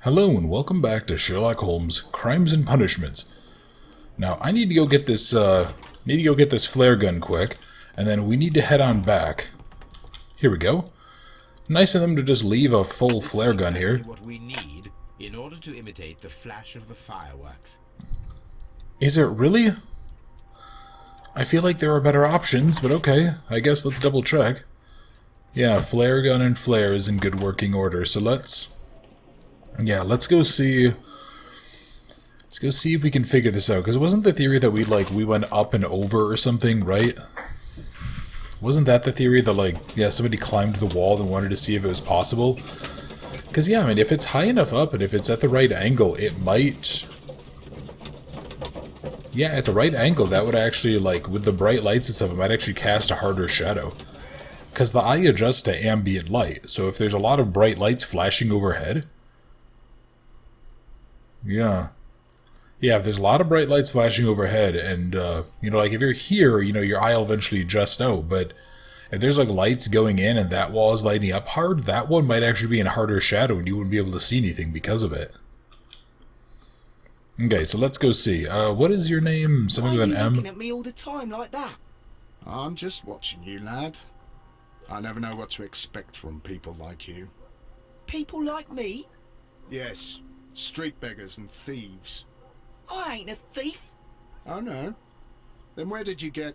Hello and welcome back to Sherlock Holmes: Crimes and Punishments. Now I need to go get this flare gun quick, and then we need to head on back. Here we go. Nice of them to just leave a full flare gun here. What we need in order to imitate the flash of the fireworks. Is it really? I feel like there are better options, but okay. I guess let's double check. Yeah, flare gun and flare is in good working order. So let's go see. Let's go see if we can figure this out. Because wasn't the theory that we went up and over or something, right? Wasn't that the theory that somebody climbed the wall and wanted to see if it was possible? Because yeah, I mean, if it's high enough up and if it's at the right angle, it might. Yeah, at the right angle, that would actually, with the bright lights and stuff, it might actually cast a harder shadow. Because the eye adjusts to ambient light, so if there's a lot of bright lights flashing overhead. Yeah. Yeah, if there's a lot of bright lights flashing overhead, and, if you're here, your eye will eventually adjust out, but if there's, lights going in and that wall is lighting up hard, that one might actually be in harder shadow and you wouldn't be able to see anything because of it. Okay, so let's go see. What is your name? Something with an M? Why are you looking at me all the time like that? I'm just watching you, lad. I never know what to expect from people like you. People like me? Yes, street beggars and thieves. I ain't a thief. Oh no? Then where did you get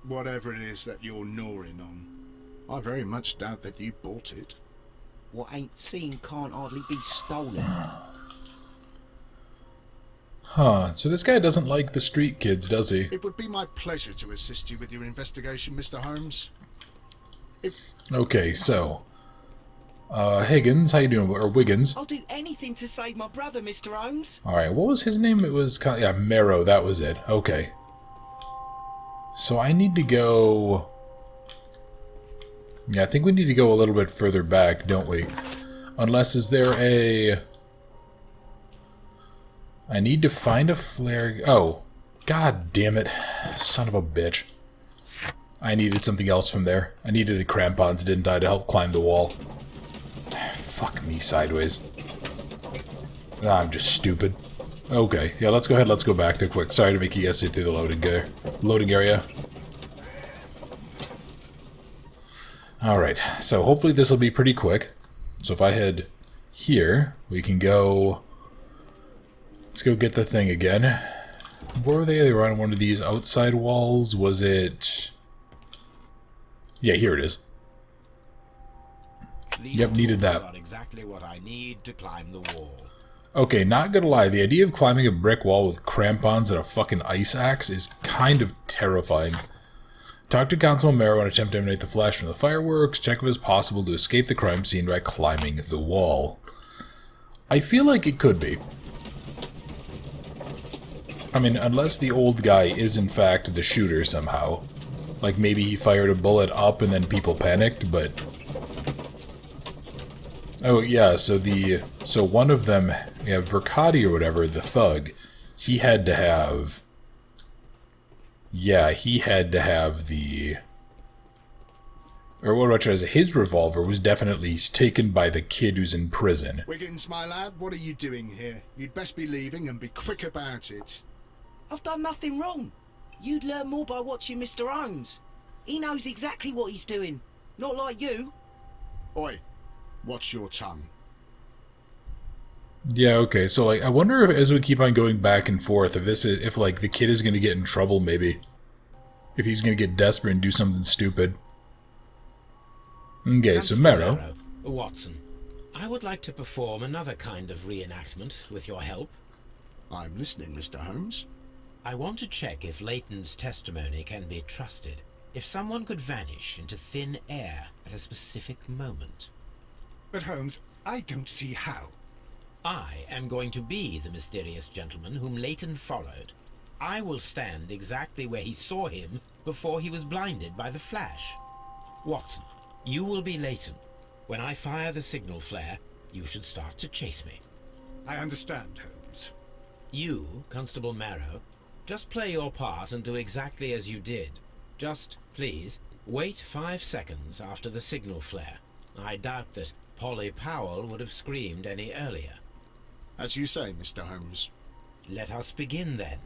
whatever it is that you're gnawing on? I very much doubt that you bought it. What ain't seen can't hardly be stolen. Huh, so this guy doesn't like the street kids, does he? It would be my pleasure to assist you with your investigation, Mr. Holmes. Okay, so... Higgins, how you doing? Or Wiggins? I'll do anything to save my brother, Mr. Holmes. Alright, what was his name? It was... Yeah, Marrow, that was it. Okay. So I need to go... Yeah, I think we need to go a little bit further back, don't we? Unless, is there a... I need to find a flare... Oh. God damn it. Son of a bitch. I needed something else from there. I needed the crampons, didn't I, to help climb the wall. Fuck me sideways. I'm just stupid. Okay, yeah, let's go ahead, let's go back there quick. Sorry to make you guys sit through the loading area. Alright, so hopefully this will be pretty quick. So if I head here, we can go... Let's go get the thing again. Where were they? They were on one of these outside walls. Was it... Yeah, here it is. Yep, needed that. Are exactly what I need to climb the wall. Okay, not gonna lie, the idea of climbing a brick wall with crampons and a fucking ice axe is kind of terrifying. Talk to Constable Marrow and attempt to eliminate the flash from the fireworks. Check if it's possible to escape the crime scene by climbing the wall. I feel like it could be. I mean, unless the old guy is in fact the shooter somehow. Like maybe he fired a bullet up and then people panicked, but... Oh yeah, so one of them, yeah, Verkati or whatever, the thug, he had to have... Yeah, he had to have the... Or what about his revolver was definitely taken by the kid who's in prison. Wiggins, my lad, what are you doing here? You'd best be leaving and be quick about it. I've done nothing wrong. You'd learn more by watching Mr. Holmes. He knows exactly what he's doing. Not like you. Oi, watch your tongue. Yeah, okay, so, I wonder if as we keep on going back and forth, if the kid is gonna get in trouble, maybe. If he's gonna get desperate and do something stupid. Okay, so Marrow. Watson, I would like to perform another kind of reenactment with your help. I'm listening, Mr. Holmes. I want to check if Leighton's testimony can be trusted. If someone could vanish into thin air at a specific moment. But Holmes, I don't see how. I am going to be the mysterious gentleman whom Leighton followed. I will stand exactly where he saw him before he was blinded by the flash. Watson, you will be Leighton. When I fire the signal flare, you should start to chase me. I understand, Holmes. You, Constable Marrow, just play your part and do exactly as you did. Just, please, wait 5 seconds after the signal flare. I doubt that Polly Powell would have screamed any earlier. As you say, Mr. Holmes. Let us begin then.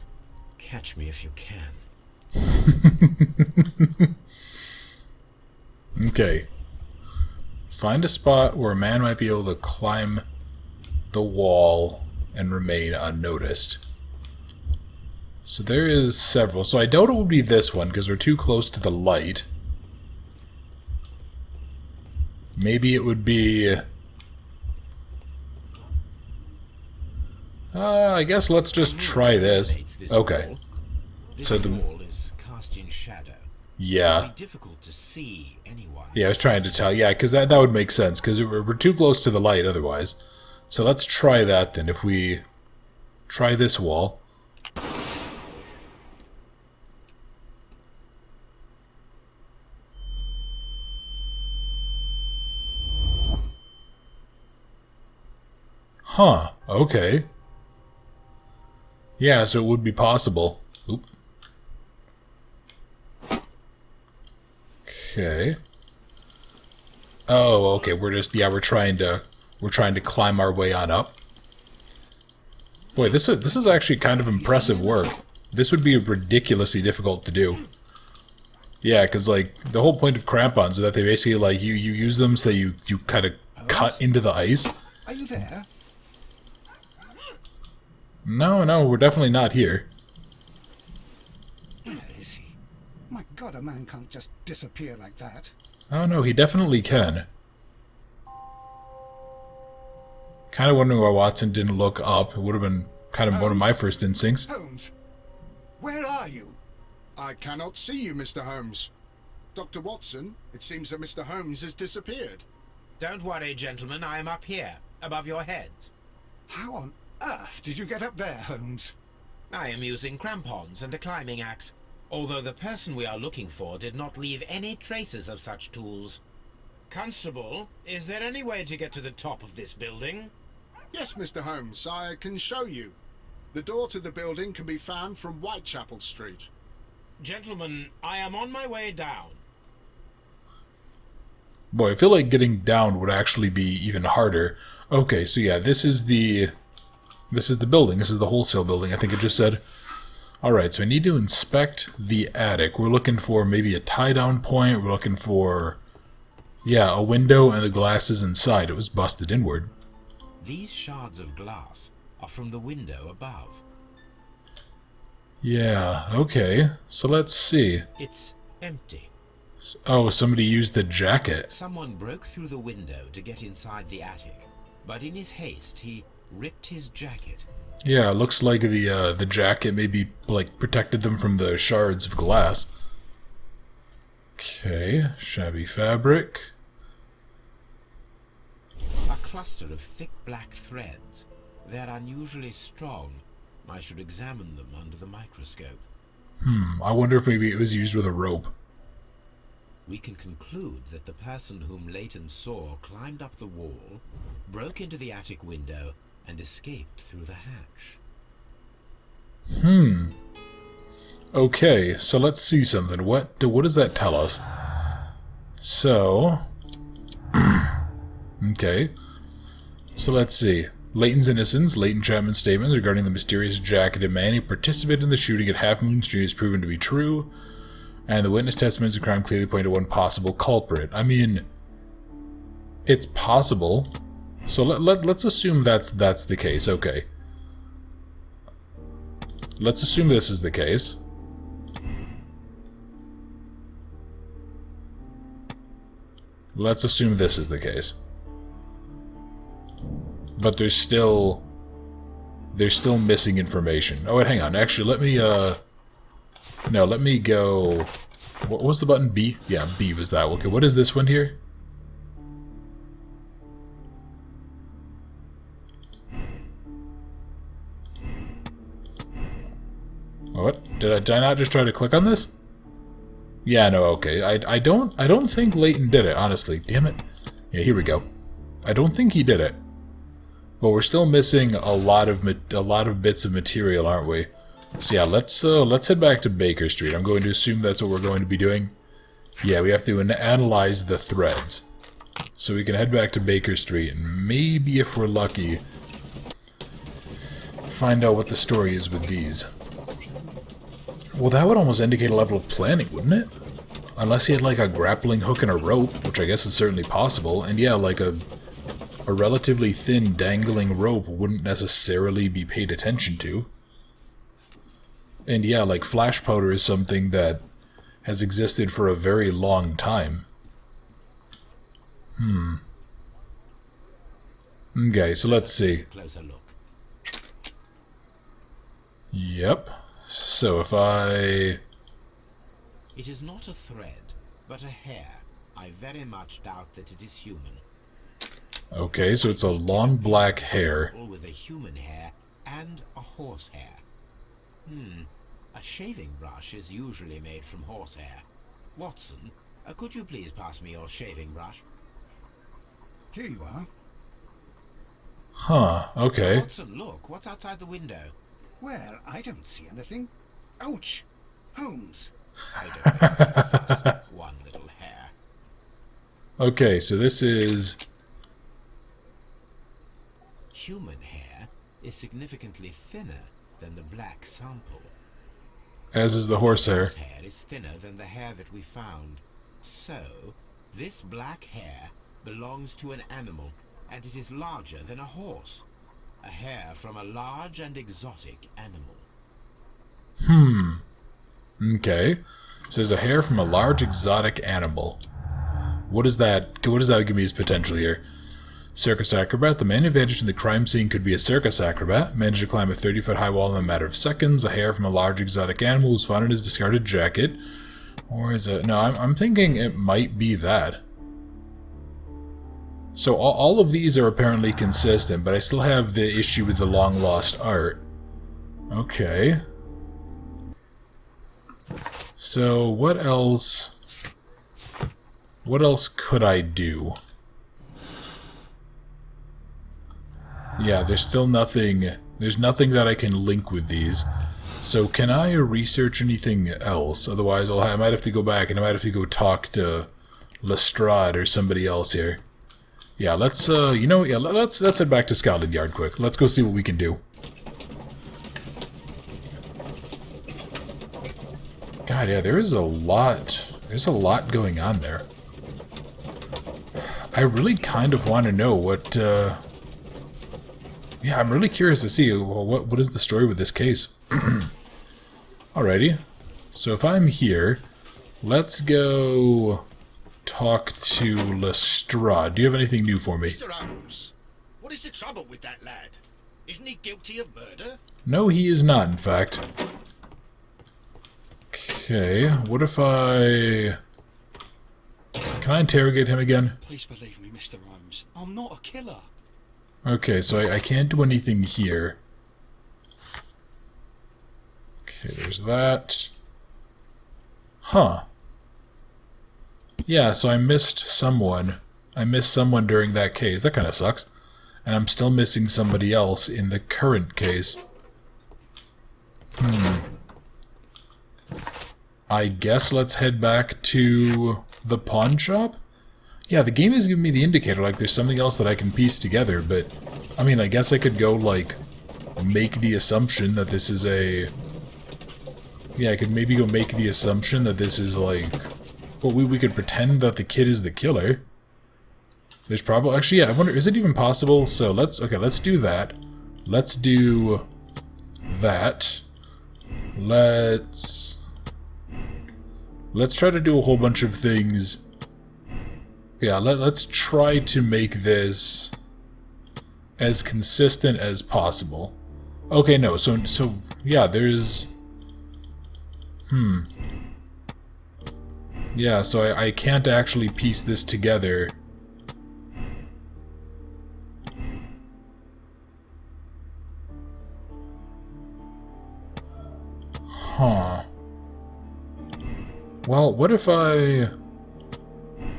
Catch me if you can. Okay. Find a spot where a man might be able to climb the wall and remain unnoticed. So there is several. So I doubt it would be this one because we're too close to the light. Maybe it would be... I guess let's just try this. Okay. So the wall is cast in shadow. yeah. It would be difficult to see anyone. Yeah, I was trying to tell. Yeah, because that would make sense because we're too close to the light otherwise. So let's try that then. If we try this wall. Huh, okay. Yeah, so it would be possible. Oop. Okay. Oh, okay, we're trying to climb our way on up. Boy, this is actually kind of impressive work. This would be ridiculously difficult to do. Yeah, because like the whole point of crampons is that they basically like you use them so that you kind of cut into the ice. Are you there? No, we're definitely not here. Where is he? My God, a man can't just disappear like that. Oh no, he definitely can. Kind of wondering why Watson didn't look up. It would have been kind of one of my first instincts. Holmes, where are you? I cannot see you, Mr. Holmes. Dr. Watson, it seems that Mr. Holmes has disappeared. Don't worry, gentlemen. I am up here, above your heads. How on earth did you get up there, Holmes? I am using crampons and a climbing axe, although the person we are looking for did not leave any traces of such tools. Constable, is there any way to get to the top of this building? Yes, Mr. Holmes, I can show you. The door to the building can be found from Whitechapel Street. Gentlemen, I am on my way down. Boy, I feel like getting down would actually be even harder. Okay, so yeah, this is the building. This is the wholesale building, I think it just said. Alright, so I need to inspect the attic. We're looking for maybe a tie-down point. We're looking for, yeah, a window and the glasses inside. It was busted inward. These shards of glass are from the window above. Yeah, okay. So let's see. It's empty. Oh, somebody used the jacket. Someone broke through the window to get inside the attic, but in his haste he ripped his jacket. Yeah, it looks like the jacket maybe like protected them from the shards of glass. Okay, shabby fabric. A cluster of thick black threads. They're unusually strong. I should examine them under the microscope. I wonder if maybe it was used with a rope. We can conclude that the person whom Leighton saw climbed up the wall, broke into the attic window, and escaped through the hatch. Okay, so let's see something. What does that tell us? So, okay. So let's see. Leighton's innocence, Leighton Chapman's statements regarding the mysterious jacketed man who participated in the shooting at Half Moon Street is proven to be true, and the witness testimonies of crime clearly point to one possible culprit. I mean, it's possible. So let's assume that's the case. Okay. Let's assume this is the case. Let's assume this is the case. But there's still missing information. Oh wait, hang on. Actually, let me let me go. What was the button? B? Yeah, B was that. Okay, what is this one here? What? Did I not just try to click on this? Yeah, no, okay. I don't think Leighton did it, honestly. Damn it. Yeah, here we go. I don't think he did it. But we're still missing a lot of bits of material, aren't we? So yeah, let's head back to Baker Street. I'm going to assume that's what we're going to be doing. Yeah, we have to analyze the threads. So we can head back to Baker Street, and maybe if we're lucky, find out what the story is with these. Well, that would almost indicate a level of planning, wouldn't it? Unless he had like a grappling hook and a rope, which I guess is certainly possible. And yeah, like a relatively thin dangling rope wouldn't necessarily be paid attention to. And yeah, like flash powder is something that has existed for a very long time. Okay, so let's see. Closer look. Yep. So if I... It is not a thread, but a hair. I very much doubt that it is human. Okay, so it's a long black hair. With a human hair and a horse hair. A shaving brush is usually made from horsehair. Watson, could you please pass me your shaving brush? Here you are. Huh, okay. Watson, look, what's outside the window? Well, I don't see anything. Ouch! Holmes. I don't expect one little hair. Okay, so this is... Human hair is significantly thinner than the black sample. As is the horsehair. This hair is thinner than the hair that we found. So, this black hair belongs to an animal, and it is larger than a horse. A hair from a large and exotic animal. Okay. So there's a hair from a large exotic animal. What does that give me as potential here? Circus acrobat. The main advantage in the crime scene could be a circus acrobat. Managed to climb a 30-foot high wall in a matter of seconds. A hair from a large exotic animal was found in his discarded jacket. Or is it... No, I'm thinking it might be that. So all of these are apparently consistent, but I still have the issue with the long-lost art. Okay. So what else... What else could I do? Yeah, there's still nothing... There's nothing that I can link with these. So can I research anything else? Otherwise I might have to go back and I might have to go talk to Lestrade or somebody else here. Yeah, let's, let's head back to Scotland Yard quick. Let's go see what we can do. God, yeah, there's a lot going on there. I really kind of want to know what, yeah, I'm really curious to see what is the story with this case. Alrighty. So if I'm here, let's go talk to Lestrade. Do you have anything new for me? Mr. Holmes, what is the trouble with that lad? Isn't he guilty of murder? No, he is not, in fact. Okay, what if I... Can I interrogate him again? Please believe me, Mr. Holmes. I'm not a killer. Okay, so I can't do anything here. Okay, there's that. Huh. Yeah, so I missed someone. I missed someone during that case. That kind of sucks. And I'm still missing somebody else in the current case. I guess let's head back to the pawn shop? Yeah, the game is giving me the indicator, like there's something else that I can piece together, but... I mean, I guess I could go, like, make the assumption that this is a... Yeah, I could maybe go make the assumption that this is, like... Well, we could pretend that the kid is the killer. There's probably... Actually, yeah, I wonder, is it even possible? So, let's do that. Let's do... that. Let's try to do a whole bunch of things... Yeah, let's try to make this as consistent as possible. Okay, no, so yeah, there's... Yeah, so I can't actually piece this together. Huh. Well, what if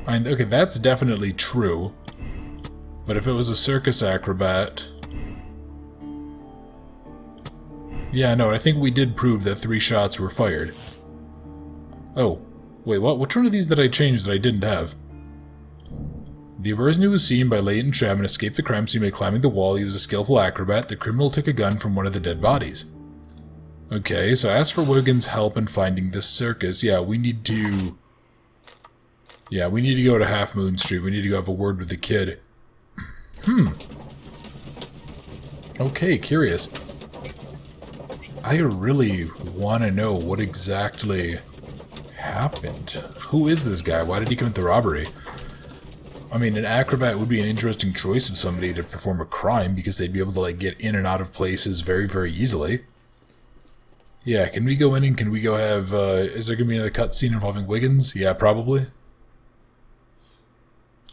okay, that's definitely true. But if it was a circus acrobat... Yeah, no, I think we did prove that 3 shots were fired. Oh, wait, what? Which one of these did I change that I didn't have? The person who was seen by latent entrapment escaped the crime scene by climbing the wall. He was a skillful acrobat. The criminal took a gun from one of the dead bodies. Okay, so ask for Wiggins' help in finding this circus. Yeah, we need to... Yeah, we need to go to Half Moon Street. We need to go have a word with the kid. Okay, curious. I really want to know what exactly happened. Who is this guy? Why did he commit the robbery? I mean, an acrobat would be an interesting choice of somebody to perform a crime because they'd be able to, like, get in and out of places very, very easily. Yeah, can we go in and can we go have, is there going to be another cutscene involving Wiggins? Yeah, probably.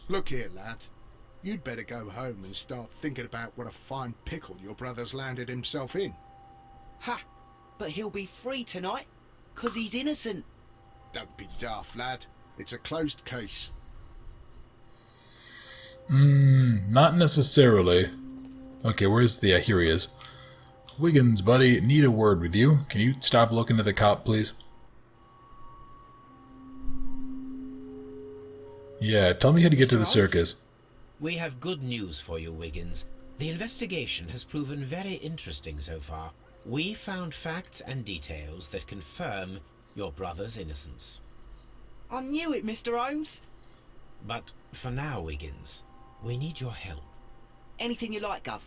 Look here, lad. You'd better go home and start thinking about what a fine pickle your brother's landed himself in. Ha! But he'll be free tonight, 'cause he's innocent. Don't be daft, lad. It's a closed case. Not necessarily. Okay, where's the... Yeah, here he is. Wiggins, buddy, need a word with you. Can you stop looking at the cop, please? Yeah, tell me how to get to the circus. We have good news for you, Wiggins. The investigation has proven very interesting so far. We found facts and details that confirm your brother's innocence. I knew it, Mr. Holmes. But for now, Wiggins, we need your help. Anything you like, Gov.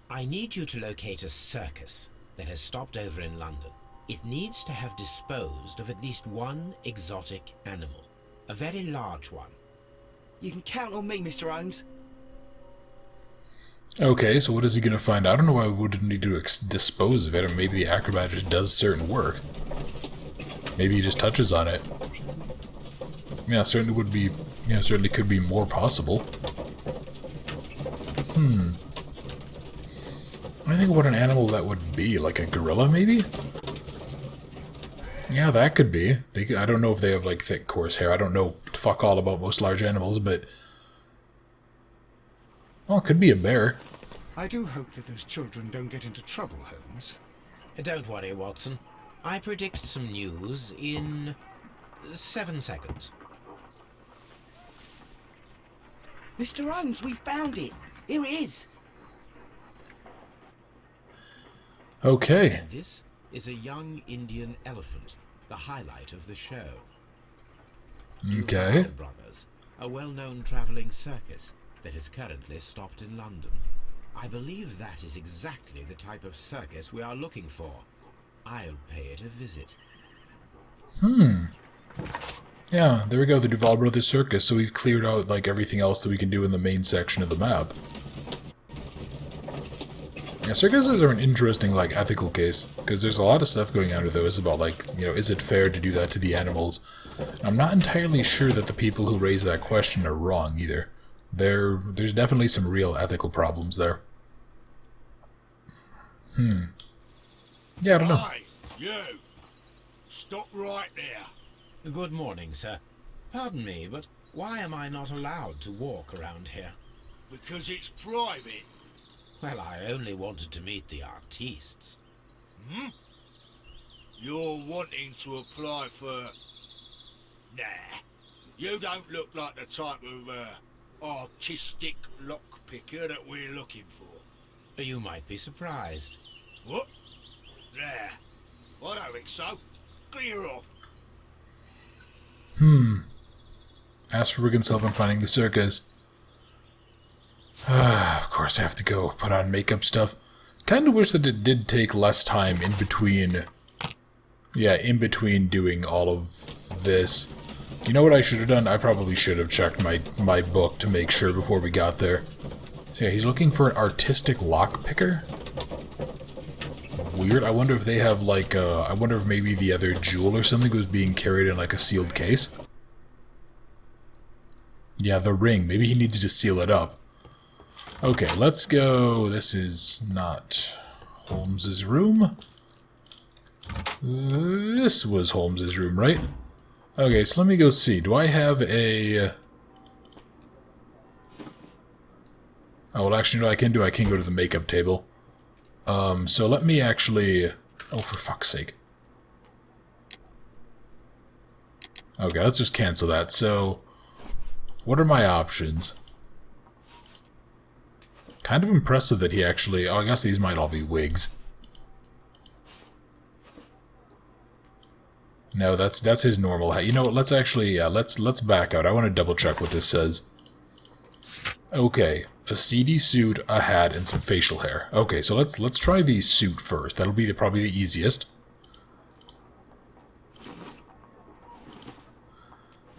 I need you to locate a circus that has stopped over in London. It needs to have disposed of at least one exotic animal. A very large one. You can count on me, Mr. Holmes. Okay, so what is he going to find? I don't know why we wouldn't need to dispose of it, or maybe the acrobat just does certain work. Maybe he just touches on it. Yeah, certainly would be... Yeah, certainly could be more possible. I think what an animal that would be. Like a gorilla, maybe? Yeah, that could be. I don't know if they have, like, thick, coarse hair. I don't know fuck all about most large animals, but... Well, it could be a bear. I do hope that those children don't get into trouble, Holmes. Don't worry, Watson. I predict some news in 7 seconds. Mr. Holmes, we found it. Here it is. Okay. This is a young Indian elephant, the highlight of the show. Okay. Durrell Brothers, a well-known traveling circus that is currently stopped in London. I believe that is exactly the type of circus we are looking for. I'll pay it a visit. Yeah, there we go, the Duval Brothers Circus. So we've cleared out, like, everything else that we can do in the main section of the map. Yeah, circuses are an interesting, like, ethical case, because there's a lot of stuff going on with those about, like, you know, is it fair to do that to the animals? And I'm not entirely sure that the people who raise that question are wrong, either. There's definitely some real ethical problems there. Yeah, I don't know. Hey, you! Stop right there. Good morning, sir. Pardon me, but why am I not allowed to walk around here? Because it's private. Well, I only wanted to meet the artistes. You're wanting to apply for... Nah. You don't look like the type of, artistic lockpicker that we're looking for. You might be surprised. What? Nah. I don't think so. Clear off. Ask for Wiggins' help in finding the circus. Of course I have to go put on makeup stuff. Kinda wish that it did take less time in between... Yeah, in between doing all of this. You know what I should have done? I probably should have checked my book to make sure before we got there. So yeah, he's looking for an artistic lockpicker? Weird. I wonder if they have, like, I wonder if maybe the other jewel or something was being carried in, like, a sealed case? Yeah, the ring. Maybe he needs to seal it up. Okay, let's go. This is not Holmes's room. This was Holmes's room, right? Okay, so let me go see. Do I have a... Oh, well, actually, no, I can go to the makeup table. So let me actually... Oh, for fuck's sake. Okay, let's just cancel that. So, what are my options? Kind of impressive that he actually... Oh, I guess these might all be wigs. No, that's his normal hat. You know what? Let's actually... Yeah, let's back out. I want to double check what this says. Okay, a seedy suit, a hat, and some facial hair. Okay, so let's try the suit first. That'll be probably the easiest.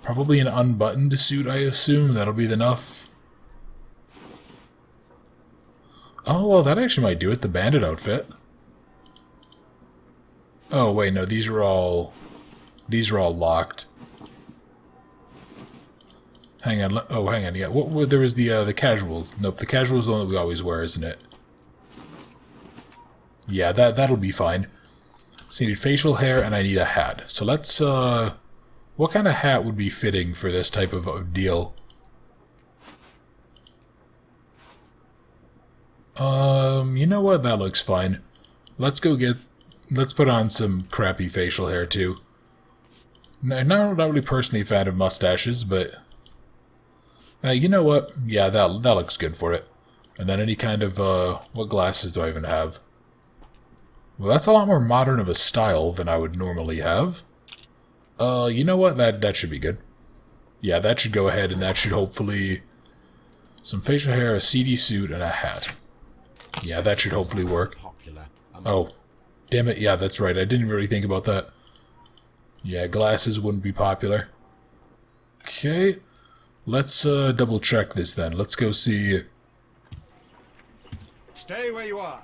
Probably an unbuttoned suit, I assume. That'll be enough. Oh, well, that actually might do it. The bandit outfit. Oh, wait, no, these are all locked. Hang on. Oh, hang on. Yeah, there was the casual. Nope, the casual is the one that we always wear, isn't it? Yeah, that'll be fine. So I need facial hair and I need a hat. So let's what kind of hat would be fitting for this type of deal? You know what? That looks fine. Let's put on some crappy facial hair too. No, not really personally a fan of mustaches, but you know what? Yeah, that looks good for it. And then any kind of what glasses do I even have? Well, that's a lot more modern of a style than I would normally have. You know what? That should be good. Yeah, that should go ahead, and that should hopefully... Some facial hair, a seedy suit, and a hat. Yeah, that should hopefully work. Oh, damn it. Yeah, that's right. I didn't really think about that. Yeah, glasses wouldn't be popular. Okay. Let's double check this then. Let's go see... Stay where you are.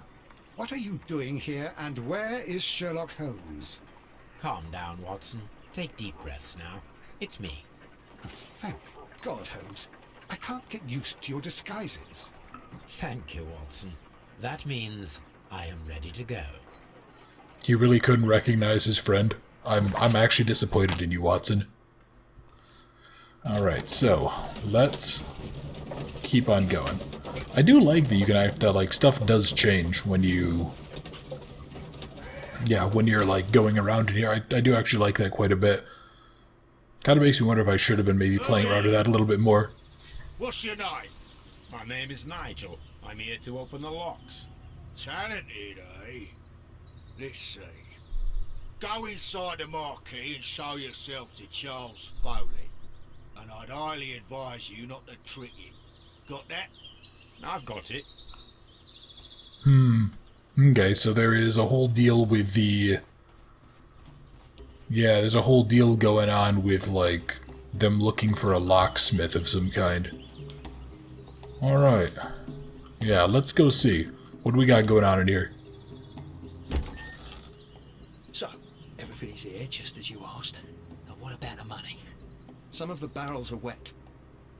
What are you doing here, and where is Sherlock Holmes? Calm down, Watson. Take deep breaths now. It's me. Oh, thank God, Holmes. I can't get used to your disguises. Thank you, Watson. That means I am ready to go. He really couldn't recognize his friend. I'm actually disappointed in you, Watson. Alright, so let's keep on going. I do like that you can act that like stuff does change when you... Yeah, when you're like going around in here. I do actually like that quite a bit. Kind of makes me wonder if I should have been maybe playing around with that a little bit more. What's your name? My name is Nigel. I'm here to open the locks. Talented, eh? Let's see. Go inside the marquee and show yourself to Charles Foley. And I'd highly advise you not to trick him. Got that? I've got it. Okay, so there is a whole deal with the... Yeah, there's a whole deal going on with, like, them looking for a locksmith of some kind. Alright. Yeah, let's go see. What do we got going on in here? So, everything is here just as you asked. And what about the money? Some of the barrels are wet.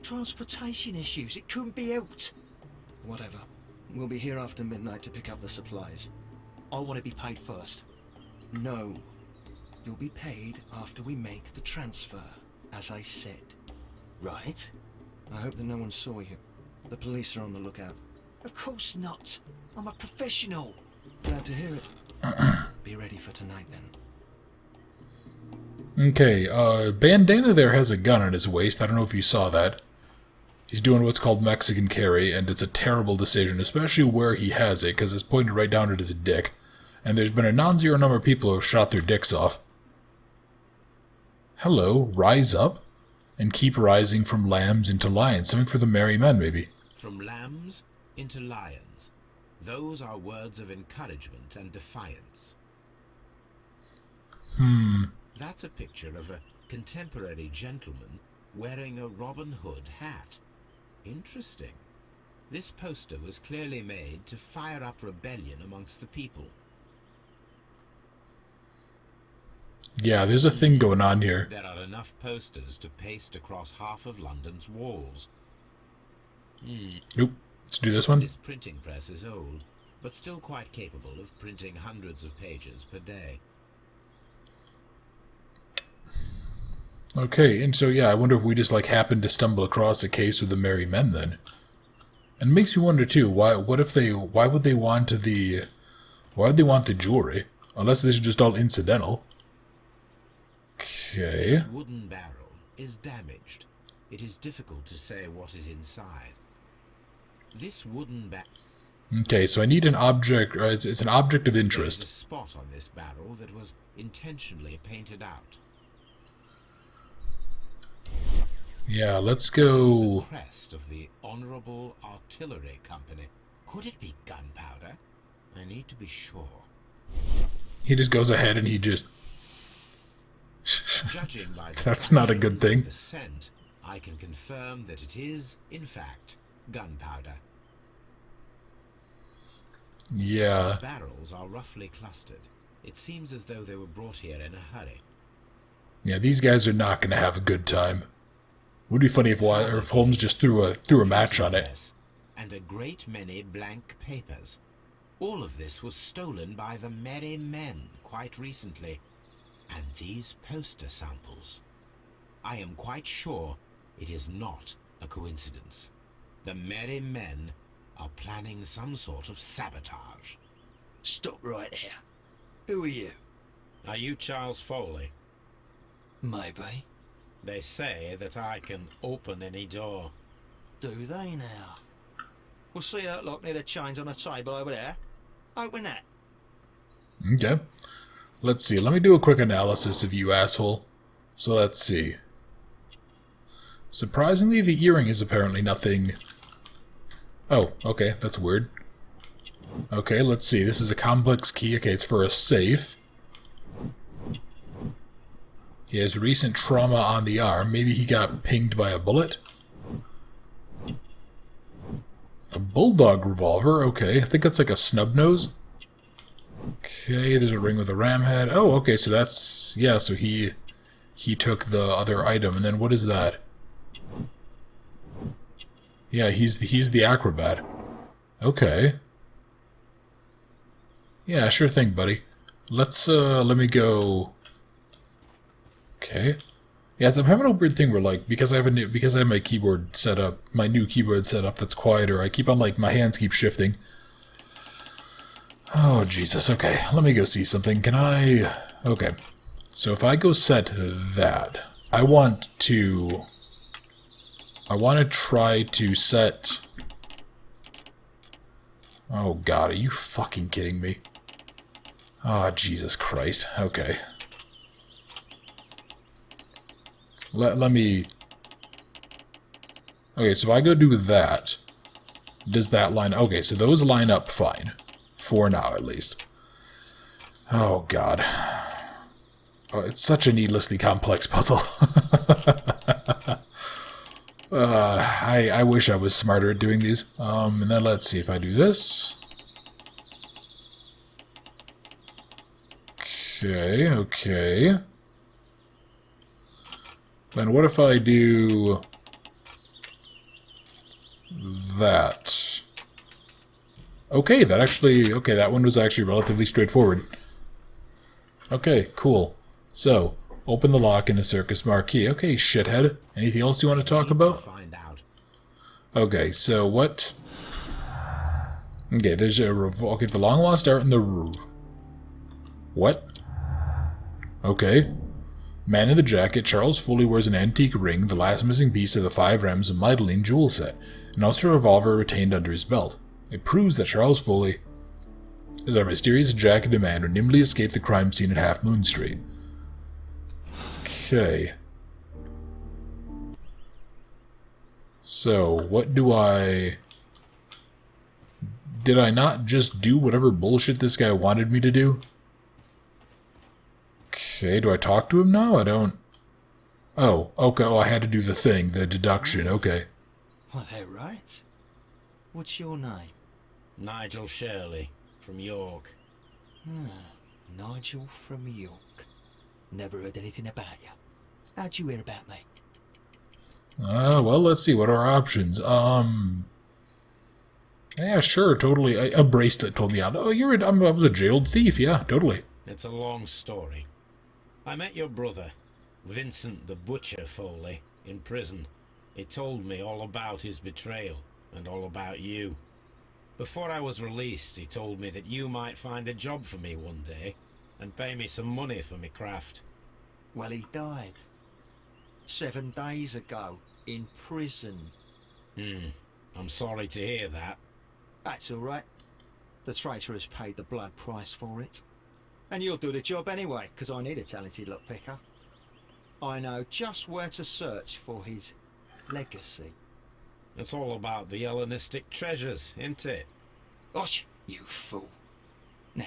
Transportation issues, it couldn't be helped. Whatever. We'll be here after midnight to pick up the supplies. I want to be paid first. No. You'll be paid after we make the transfer, as I said. Right? I hope that no one saw you. The police are on the lookout. Of course not. I'm a professional. Glad to hear it. Be ready for tonight, then. Okay, Bandana there has a gun on his waist. I don't know if you saw that. He's doing what's called Mexican carry, and it's a terrible decision, especially where he has it, because it's pointed right down at his dick. And there's been a non-zero number of people who have shot their dicks off. Hello, rise up, and keep rising from lambs into lions. Something for the merry men, maybe. From lambs into lions. Those are words of encouragement and defiance. That's a picture of a contemporary gentleman wearing a Robin Hood hat. Interesting. This poster was clearly made to fire up rebellion amongst the people. Yeah, there's a thing going on here. There are enough posters to paste across half of London's walls. Nope. Let's do this one. This printing press is old, but still quite capable of printing hundreds of pages per day. Okay, and so yeah, I wonder if we just like happened to stumble across a case with the merry men then. And it makes me wonder too, why would they want the jewelry? Unless this is just all incidental. Okay. This wooden barrel is damaged. It is difficult to say what is inside. This wooden barrel. Okay, so I need an object. It's an object of There's a interest. spot on this barrel that was intentionally painted out. Yeah, let's go. Crest of the Honorable Artillery Company. Could it be gunpowder? I need to be sure. He just goes ahead and he just. Judging by the That's not a good pattern thing. and the scent, I can confirm that it is, in fact, gunpowder. Yeah. The barrels are roughly clustered. It seems as though they were brought here in a hurry. Yeah, these guys are not going to have a good time. Would be funny if Holmes just threw a match on it. Yes, and a great many blank papers. All of this was stolen by the Merry Men quite recently. And these poster samples. I am quite sure it is not a coincidence. The Merry Men are planning some sort of sabotage. Stop right there. Who are you? Are you Charles Foley? Maybe. They say that I can open any door. Do they now? We'll see her lock near the chains on the table over there. Open that. Okay. Let's see. Let me do a quick analysis of you, asshole. So let's see. Surprisingly, the earring is apparently nothing. Oh, okay. That's weird. Okay, let's see. This is a complex key. Okay, it's for a safe. He has recent trauma on the arm. Maybe he got pinged by a bullet. A bulldog revolver. Okay, I think that's like a snub nose. Okay, there's a ring with a ram head. Oh, okay, so that's... Yeah, so he took the other item. And then what is that? Yeah, he's the acrobat. Okay. Yeah, sure thing, buddy. Let's, let me go... Okay. Yeah, I'm having a weird thing where, like, because I have my keyboard set up, my new keyboard set up that's quieter, I keep on, like, my hands keep shifting. Oh, Jesus, okay. Let me go see something. Can I... Okay. So if I go set that, I want to try to set... Oh, God, are you fucking kidding me? Oh, Jesus Christ. Okay. Let me... Okay, so if I go do that, does that line... Okay, so those line up fine. For now, at least. Oh, God. Oh, it's such a needlessly complex puzzle. I wish I was smarter at doing these. And then let's see if I do this. Okay, okay. Then what if I do that? Okay, that one was actually relatively straightforward. Okay, cool. So, open the lock in the circus marquee. Okay, shithead. Anything else you want to talk about? Find out. Okay, so what? Okay, there's a okay, the long lost art in the what? Okay. Man in the jacket, Charles Foley wears an antique ring, the last missing piece of the 5 Rams of Mytilene jewel set, and also a revolver retained under his belt. It proves that Charles Foley is our mysterious jacketed man who nimbly escaped the crime scene at Half Moon Street. Okay. So, what do I... Did I not just do whatever bullshit this guy wanted me to do? Okay, do I talk to him now? I don't... Oh, okay, oh, I had to do the thing, the deduction, okay. Well, they're right. What's your name? Nigel Shirley, from York. Nigel from York. Never heard anything about you. How'd you hear about me? Well, let's see, what are our options? Yeah, sure, totally. A bracelet told me out. Oh, I was a jailed thief, yeah, totally. It's a long story. I met your brother, Vincent the Butcher Foley, in prison. He told me all about his betrayal, and all about you. Before I was released, he told me that you might find a job for me one day, and pay me some money for my craft. Well, he died. 7 days ago, in prison. I'm sorry to hear that. That's all right. The traitor has paid the blood price for it. And you'll do the job anyway, because I need a talented lockpicker. I know just where to search for his legacy. It's all about the Hellenistic treasures, isn't it? Osh, you fool. Now,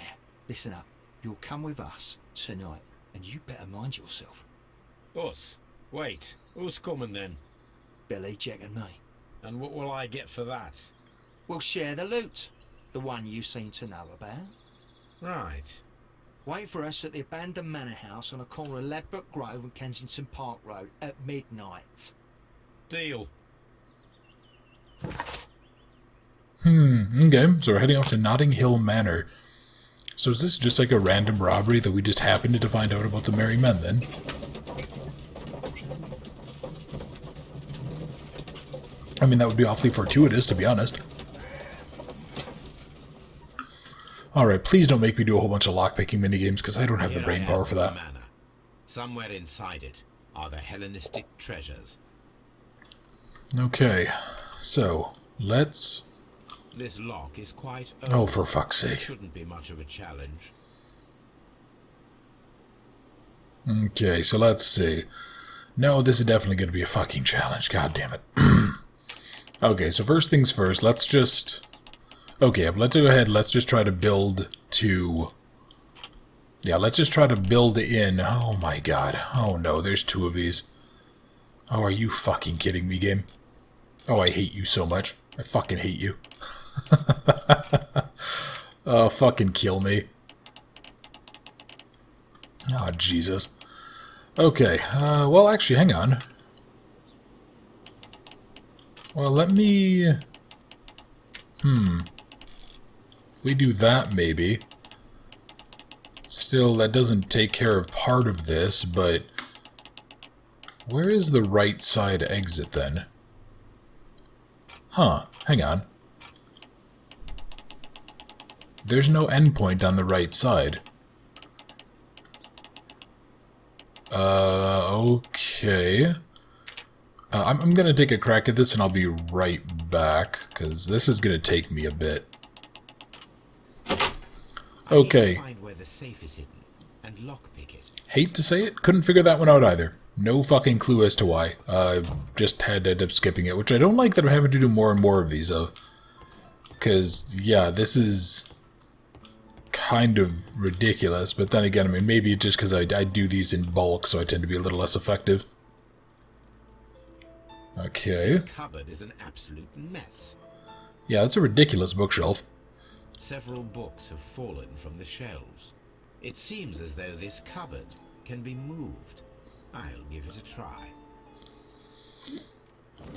listen up. You'll come with us tonight, and you better mind yourself. Us? Wait, who's coming then? Billy, Jack and me. And what will I get for that? We'll share the loot. The one you seem to know about. Right. Wait for us at the abandoned manor house on the corner of Ladbroke Grove and Kensington Park Road at midnight. Deal. Okay, so we're heading off to Notting Hill Manor. So is this just like a random robbery that we just happened to find out about the Merry Men, then? I mean, that would be awfully fortuitous, to be honest. Alright, please don't make me do a whole bunch of lockpicking minigames, because I don't have the Here brain I power am for at the that. manor. Somewhere inside it are the Hellenistic treasures. Okay, so, let's... This lock is quite old. Oh, for fuck's It sake. shouldn't be much of a challenge. Okay, so let's see. No, this is definitely going to be a fucking challenge, god damn it. Okay, so first things first, let's just... Okay, let's go ahead, let's just try to build to... Yeah, let's just try to build in... Oh my god. Oh no, there's two of these. Oh, are you fucking kidding me, game? Oh, I hate you so much. I fucking hate you. Oh, fucking kill me. Oh, Jesus. Okay, well, actually, hang on. Well, let me... If we do that, maybe. Still, that doesn't take care of part of this, but... Where is the right side exit, then? Huh, hang on. There's no endpoint on the right side. Okay. I'm gonna take a crack at this and I'll be right back, because this is gonna take me a bit. Okay. I need to find where the safe is hidden and lockpick it. Hate to say it, couldn't figure that one out either. No fucking clue as to why. Just had to end up skipping it, which I don't like that I'm having to do more and more of these of. Because, yeah, this is kind of ridiculous, but then again, I mean, maybe it's just because I do these in bulk, so I tend to be a little less effective. Okay. This cupboard is an absolute mess. Yeah, it's a ridiculous bookshelf. Several books have fallen from the shelves. It seems as though this cupboard can be moved. I'll give it a try.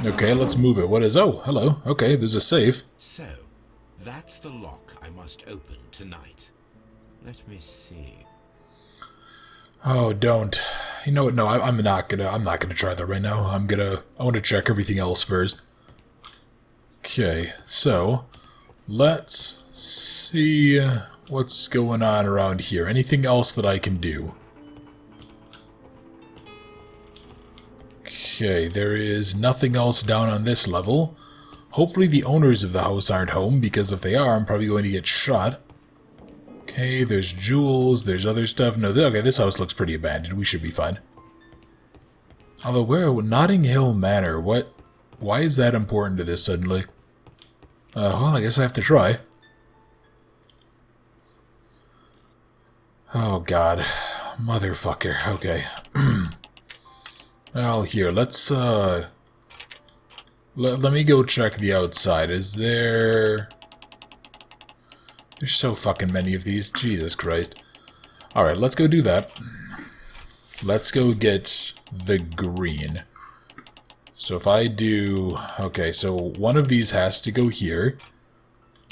Okay, let's move it. What is... Oh, hello. Okay, there's a safe. So, that's the lock I must open tonight. Let me see. Oh, don't. You know what? No, I'm not gonna try that right now. I want to check everything else first. Okay, so let's see what's going on around here. Anything else that I can do? Okay, there is nothing else down on this level. Hopefully the owners of the house aren't home, because if they are, I'm probably going to get shot. Okay, there's jewels, there's other stuff. No, okay, this house looks pretty abandoned. We should be fine. Although, where? Notting Hill Manor. What? Why is that important to this suddenly? Well, I guess I have to try. Oh, God. Motherfucker. Okay. Well, here, let's, let me go check the outside. Is there... There's so fucking many of these. Jesus Christ. Alright, let's go do that. Let's go get the green. So if I do... Okay, so one of these has to go here.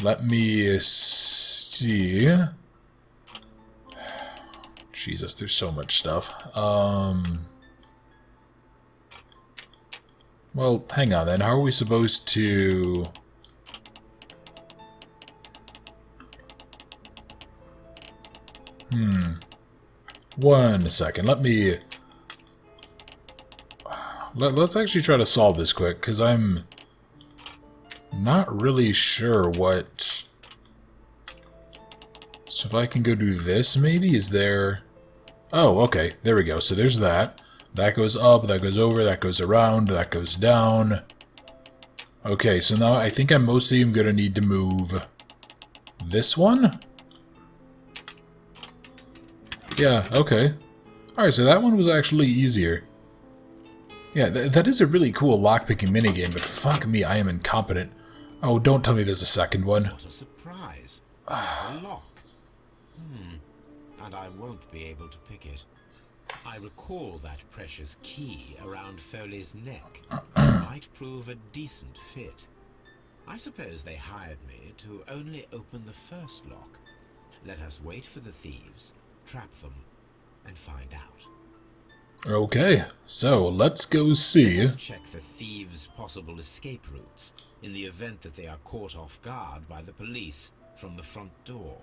Let me see... Jesus, there's so much stuff. Well, hang on then. How are we supposed to... One second. Let me... Let's actually try to solve this quick, because I'm Not really sure what... So if I can go do this, maybe? Is there... Oh, okay. There we go. So there's that. That goes up, that goes over, that goes around, that goes down. Okay, so now I think I mostly am going to need to move this one? Yeah, okay. Alright, so that one was actually easier. Yeah, that is a really cool lockpicking minigame, but fuck me, I am incompetent. Oh, don't tell me there's a second one. What a surprise. A lock. And I won't be able to pick it. I recall that precious key around Foley's neck. Might prove a decent fit. I suppose they hired me to only open the first lock. Let us wait for the thieves, trap them, and find out. Okay, so let's go see. Check the thieves' possible escape routes in the event that they are caught off guard by the police from the front door.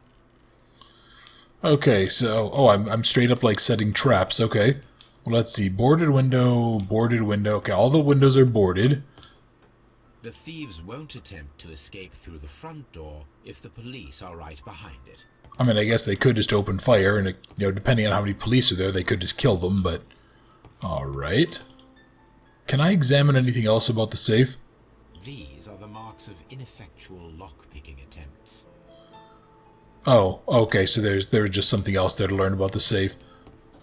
Okay, so... Oh, I'm straight up, like, setting traps. Okay. Well, let's see. Boarded window, boarded window. Okay, all the windows are boarded. The thieves won't attempt to escape through the front door if the police are right behind it. I mean, I guess they could just open fire, and, you know, depending on how many police are there, they could just kill them, but... Alright. Can I examine anything else about the safe? These are the marks of ineffectual lock-picking attempts. Oh, okay, so there's just something else there to learn about the safe.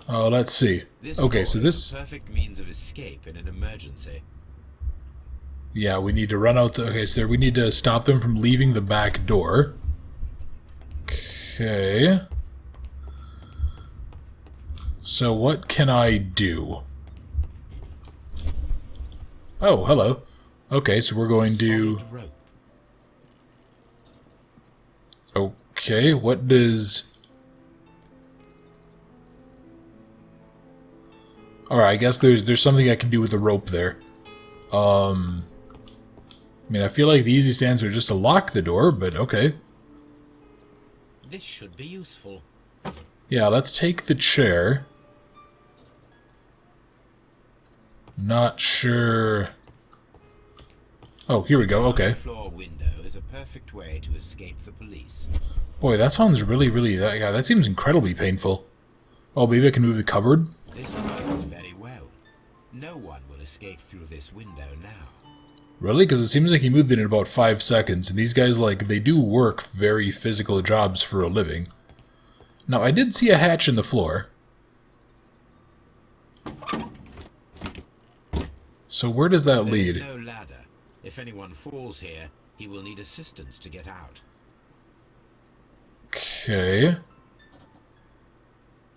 Let's see. Okay, so this... Perfect means of escape in an emergency. Yeah, we need to run out the... Okay, so we need to stop them from leaving the back door. Okay. So what can I do? Oh, hello. Okay, so we're going to... Solid rope. Okay, what does... Alright, I guess there's something I can do with the rope there. I mean, I feel like the easiest answer is just to lock the door, but okay. This should be useful. Yeah, let's take the chair. Not sure... Oh, here we go, okay. Floor window is a perfect way to escape the police. Boy, that sounds really... Yeah, that seems incredibly painful. Oh, maybe I can move the cupboard? This works very well. No one will escape through this window now. Really? Because it seems like he moved it in about 5 seconds, and these guys, like, they do work very physical jobs for a living. Now, I did see a hatch in the floor. So where does that lead? There's no ladder. If anyone falls here, he will need assistance to get out. Okay.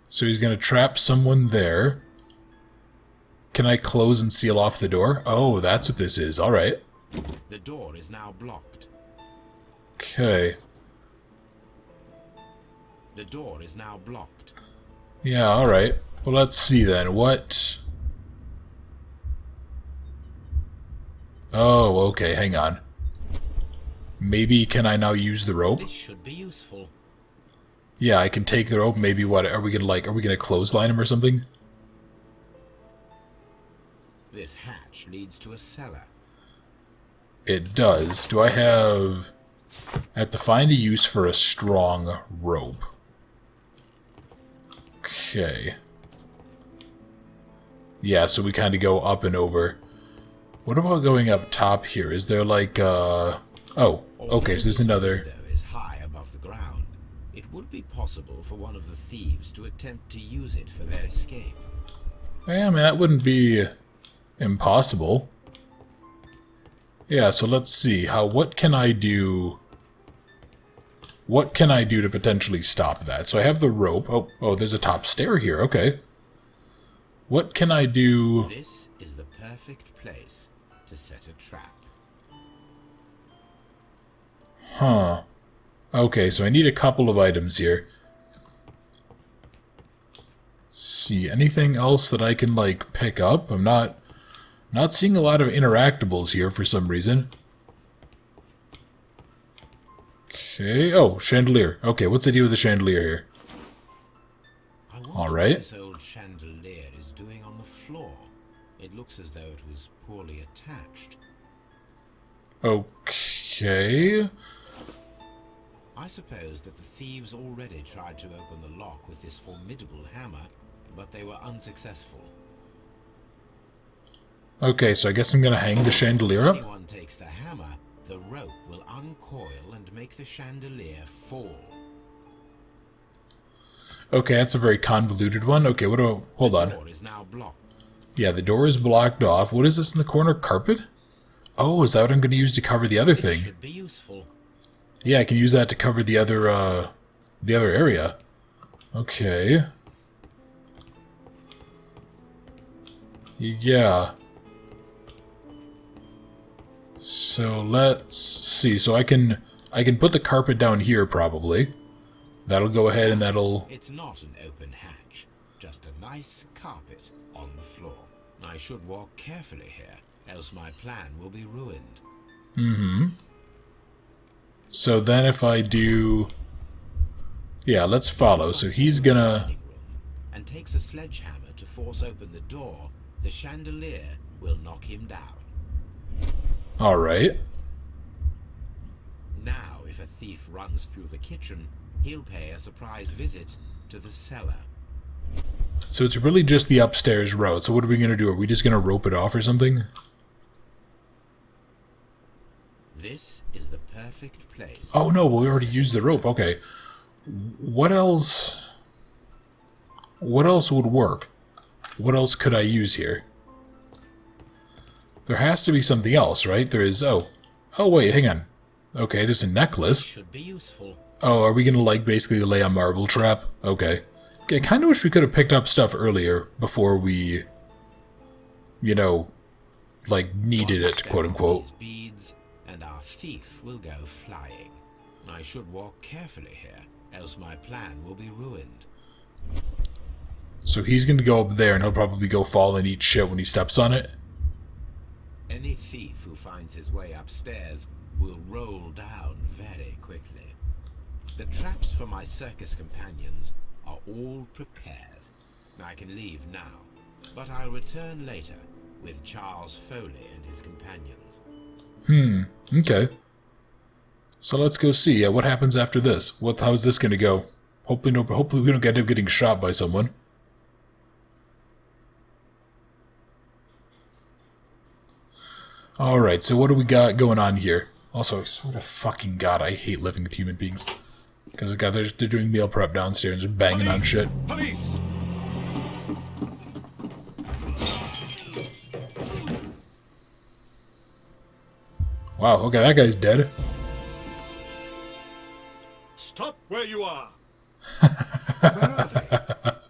So he's going to trap someone there. Can I close and seal off the door? Oh, that's what this is. Alright. The door is now blocked. Okay. The door is now blocked. Yeah, alright. Well, let's see then. What... Oh, okay, hang on. Maybe can I now use the rope? This should be useful. Yeah, I can take the rope. Maybe what? Are we gonna clothesline him or something? This hatch leads to a cellar. It does. Do I have... I have to find a use for a strong rope. Okay. Yeah, so we kind of go up and over. What about going up top here? Is there like, Oh, okay, so there's another... The window is high above the ground. It would be possible for one of the thieves to attempt to use it for their escape. Yeah, I mean, that wouldn't be impossible. Yeah, so let's see. What can I do... What can I do to potentially stop that? So I have the rope. Oh, there's a top stair here. Okay. What can I do... This is the perfect place to set a trap. Huh. Okay, so I need a couple of items here. Let's see, anything else that I can, like, pick up? I'm not seeing a lot of interactables here for some reason. Okay, oh, chandelier. Okay, what's the deal with the chandelier here? I wonder Alright. what this old chandelier is doing on the floor. It looks as though it was poorly attached. Okay. I suppose that the thieves already tried to open the lock with this formidable hammer, but they were unsuccessful. Okay, so I guess I'm gonna hang the chandelier If up. anyone takes the hammer, the rope will uncoil and make the chandelier fall. Okay, that's a very convoluted one. Okay, what do... Hold The on. door is now blocked. Yeah, the door is blocked off. What is this in the corner? Carpet? Oh, is that what I'm going to use to cover the other It thing? should be useful. Yeah, I can use that to cover the other area. Okay. Yeah. So let's see. So I can put the carpet down here probably. That'll go ahead and that'll... It's not an open hatch, just a nice carpet on the floor. I should walk carefully here, else my plan will be ruined. Mm-hmm. So then if I do... Yeah, let's follow. So he's gonna... And takes a sledgehammer to force open the door, the chandelier will knock him down. Alright. Now, if a thief runs through the kitchen, he'll pay a surprise visit to the cellar. So it's really just the upstairs road. So what are we gonna do? Are we just gonna rope it off or something? This is the perfect place. Oh no, well, we already used the rope. Okay. What else? What else would work? What else could I use here? There has to be something else, right? There is... Oh. Oh, wait, hang on. Okay, there's a necklace. Should be useful. Oh, are we gonna, like, basically lay a marble trap? Okay. Okay, I kinda wish we could have picked up stuff earlier before we... You know... Like, needed it, quote-unquote. These beads, and our thief will go flying. I should walk carefully here, else my plan will be ruined. So he's gonna go up there and he'll probably go fall and eat shit when he steps on it. Any thief who finds his way upstairs will roll down very quickly. The traps for my circus companions are all prepared. I can leave now, but I'll return later with Charles Foley and his companions. Okay. So let's go see what happens after this. How's this gonna go? Hopefully we don't end up getting shot by someone. Alright, so what do we got going on here? Also, I swear to fucking God, I hate living with human beings. Because God, they're doing meal prep downstairs and banging on shit. Police! Wow, okay, that guy's dead. Stop where you are!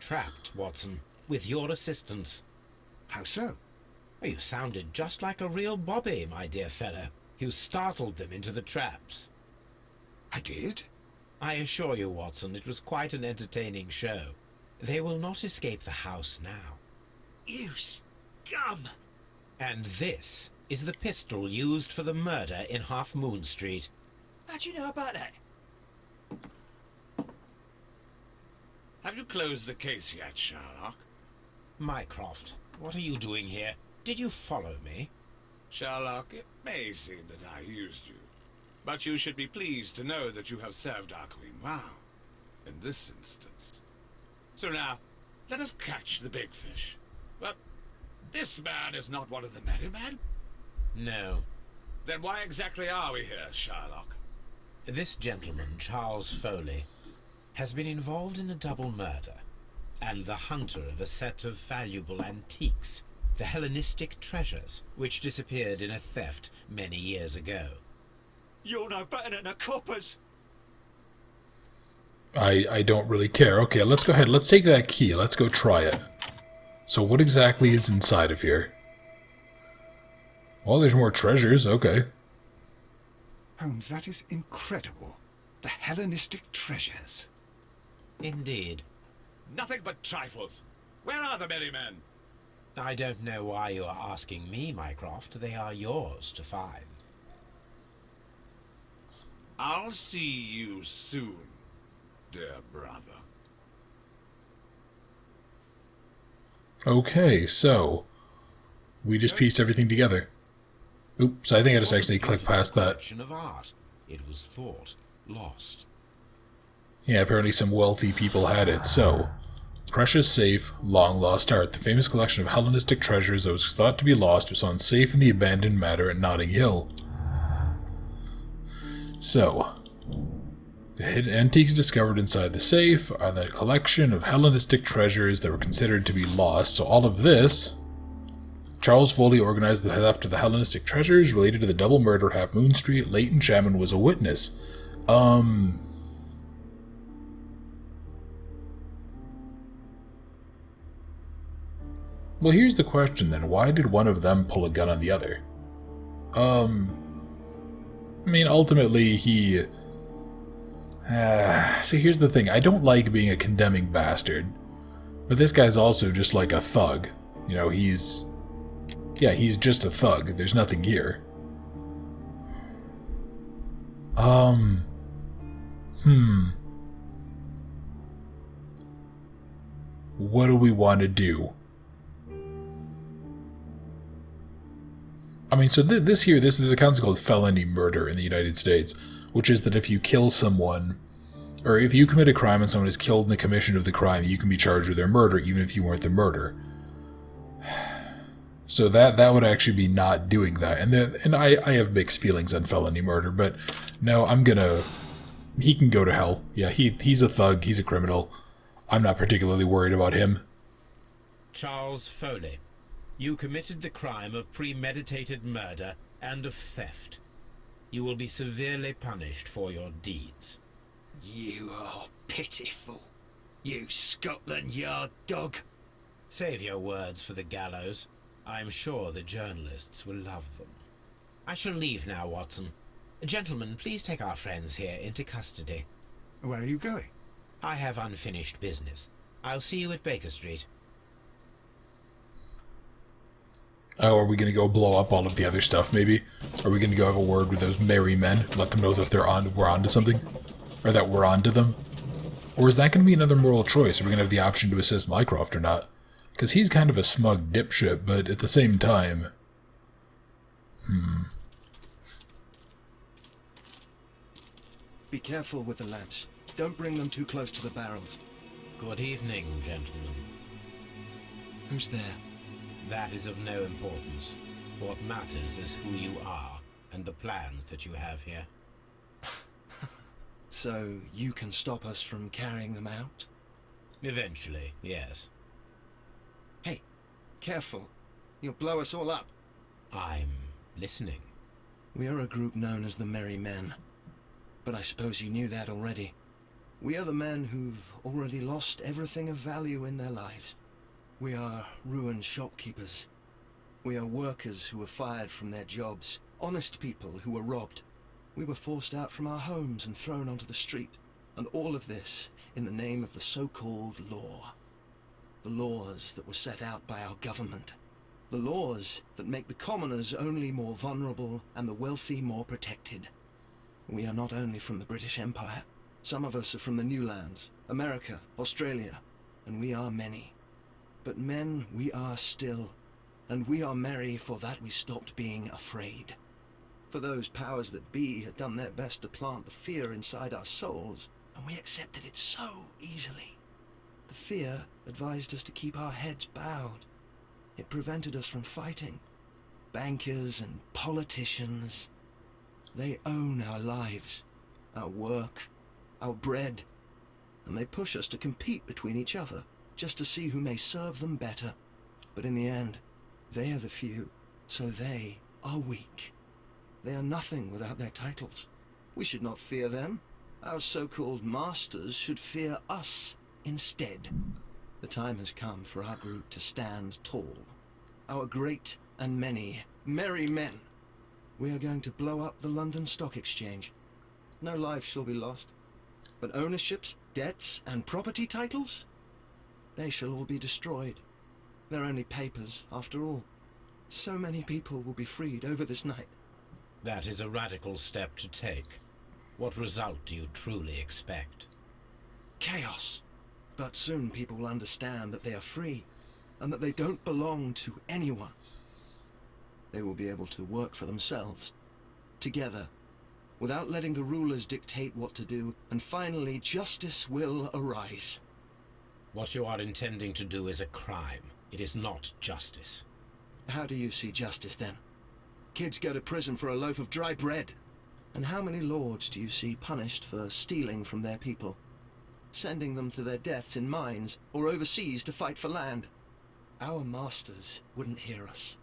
Trapped, Watson, with your assistance. How so? Oh, you sounded just like a real Bobby, my dear fellow. You startled them into the traps. I did? I assure you, Watson, it was quite an entertaining show. They will not escape the house now. You scum! And this is the pistol used for the murder in Half Moon Street. How'd you know about that? Have you closed the case yet, Sherlock? Mycroft, what are you doing here? Did you follow me? Sherlock, it may seem that I used you, but you should be pleased to know that you have served our queen well, in this instance. So now, let us catch the big fish. But this man is not one of the merry men? No. Then why exactly are we here, Sherlock? This gentleman, Charles Foley, has been involved in a double murder, and the hunter of a set of valuable antiques, the Hellenistic treasures, which disappeared in a theft many years ago. You're no better than the coppers! I don't really care. Okay, let's go ahead. Let's take that key. Let's go try it. So what exactly is inside of here? Well, there's more treasures. Okay. Holmes, that is incredible. The Hellenistic treasures. Indeed. Nothing but trifles. Where are the merry men? I don't know why you are asking me, Mycroft. They are yours to find. I'll see you soon, dear brother. Okay, so we just pieced everything together. Oops, I think I just What a actually clicked beautiful past that. collection of art. It was thought lost. Yeah, apparently some wealthy people had it. So, precious safe, long lost art. The famous collection of Hellenistic treasures that was thought to be lost was found safe in the abandoned manor at Notting Hill. So, the hidden antiques discovered inside the safe are the collection of Hellenistic treasures that were considered to be lost. So all of this, Charles Foley organized the theft of the Hellenistic treasures related to the double murder at Half Moon Street. Leighton Chapman was a witness. Well, here's the question then. Why did one of them pull a gun on the other? I mean, ultimately, he... see, here's the thing. I don't like being a condemning bastard. But this guy's also just like a thug. You know, he's... Yeah, he's just a thug. There's nothing here. What do we want to do? I mean, so this there's a concept called felony murder in the United States, which is that if you kill someone, or if you commit a crime and someone is killed in the commission of the crime, you can be charged with their murder, even if you weren't the murderer. So that would actually be not doing that, and I have mixed feelings on felony murder, but no, he can go to hell. Yeah, he's a thug, he's a criminal. I'm not particularly worried about him. Charles Foley, you committed the crime of premeditated murder and of theft. You will be severely punished for your deeds. You are pitiful. You Scotland Yard dog. Save your words for the gallows. I am sure the journalists will love them. I shall leave now, Watson. Gentlemen, please take our friends here into custody. Where are you going? I have unfinished business. I'll see you at Baker Street. Oh, are we going to go blow up all of the other stuff, maybe? Are we going to go have a word with those merry men? Let them know that we're on to something? Or that we're on to them? Or is that going to be another moral choice? Are we going to have the option to assist Mycroft or not? Because he's kind of a smug dipshit, but at the same time... Be careful with the lamps. Don't bring them too close to the barrels. Good evening, gentlemen. Who's there? That is of no importance. What matters is who you are and the plans that you have here. So you can stop us from carrying them out? Eventually, yes. Hey, careful. You'll blow us all up. I'm listening. We are a group known as the Merry Men. But I suppose you knew that already. We are the men who've already lost everything of value in their lives. We are ruined shopkeepers. We are workers who were fired from their jobs. Honest people who were robbed. We were forced out from our homes and thrown onto the street. And all of this in the name of the so-called law. The laws that were set out by our government. The laws that make the commoners only more vulnerable and the wealthy more protected. We are not only from the British Empire. Some of us are from the New Lands, America, Australia, and we are many. But men we are still, and we are merry for that we stopped being afraid. For those powers that be had done their best to plant the fear inside our souls, and we accepted it so easily. The fear advised us to keep our heads bowed. It prevented us from fighting. Bankers and politicians, they own our lives, our work, our bread, and they push us to compete between each other, just to see who may serve them better. But in the end, they are the few, so they are weak. They are nothing without their titles. We should not fear them. Our so-called masters should fear us instead. The time has come for our group to stand tall. Our great and many merry men. We are going to blow up the London Stock Exchange. No lives shall be lost. But ownerships, debts, and property titles? They shall all be destroyed. They're only papers, after all. So many people will be freed over this night. That is a radical step to take. What result do you truly expect? Chaos. But soon people will understand that they are free, and that they don't belong to anyone. they will be able to work for themselves. Together, without letting the rulers dictate what to do, and finally justice will arise. What you are intending to do is a crime. It is not justice. How do you see justice, then? Kids go to prison for a loaf of dry bread. And how many lords do you see punished for stealing from their people? Sending them to their deaths in mines, or overseas to fight for land? Our masters wouldn't hear us.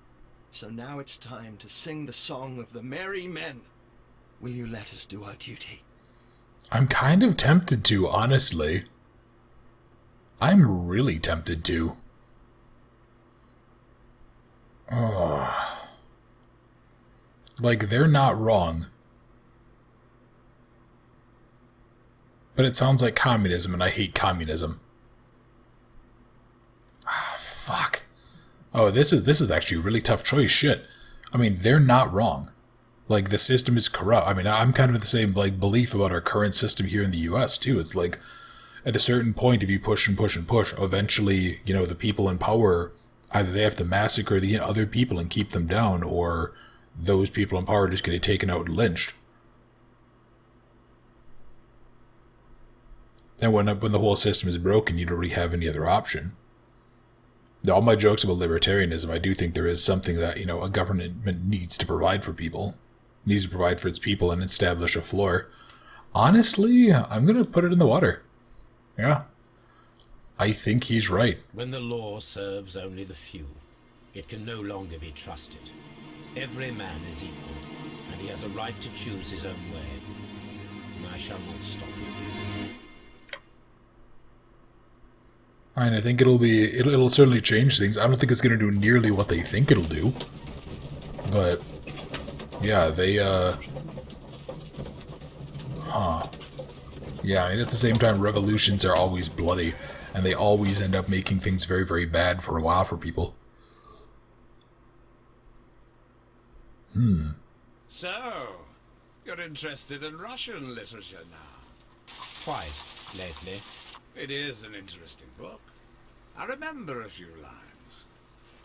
So now it's time to sing the song of the merry men. Will you let us do our duty? I'm kind of tempted to, honestly. I'm really tempted to. Oh. Like, they're not wrong. But it sounds like communism, and I hate communism. Ah, fuck. Oh, this is actually a really tough choice. Shit. I mean, they're not wrong. Like, the system is corrupt. I mean, I'm kind of the same, like, belief about our current system here in the US, too. It's like, at a certain point, if you push and push and push, eventually, you know, the people in power, either they have to massacre the other people and keep them down, or those people in power just get taken out and lynched. And when the whole system is broken, you don't really have any other option. Now, all my jokes about libertarianism, I do think there is something that, you know, a government needs to provide for people. Needs to provide for its people and establish a floor. Honestly, I'm going to put it in the water. Yeah. I think he's right. When the law serves only the few, it can no longer be trusted. Every man is equal, and he has a right to choose his own way. And I shall not stop him. And I think it'll certainly change things. I don't think it's going to do nearly what they think it'll do. But, yeah, they, Yeah, and at the same time, revolutions are always bloody, and they always end up making things very, very bad for a while for people. So, you're interested in Russian literature now? Quite, lately. It is an interesting book. I remember a few lines.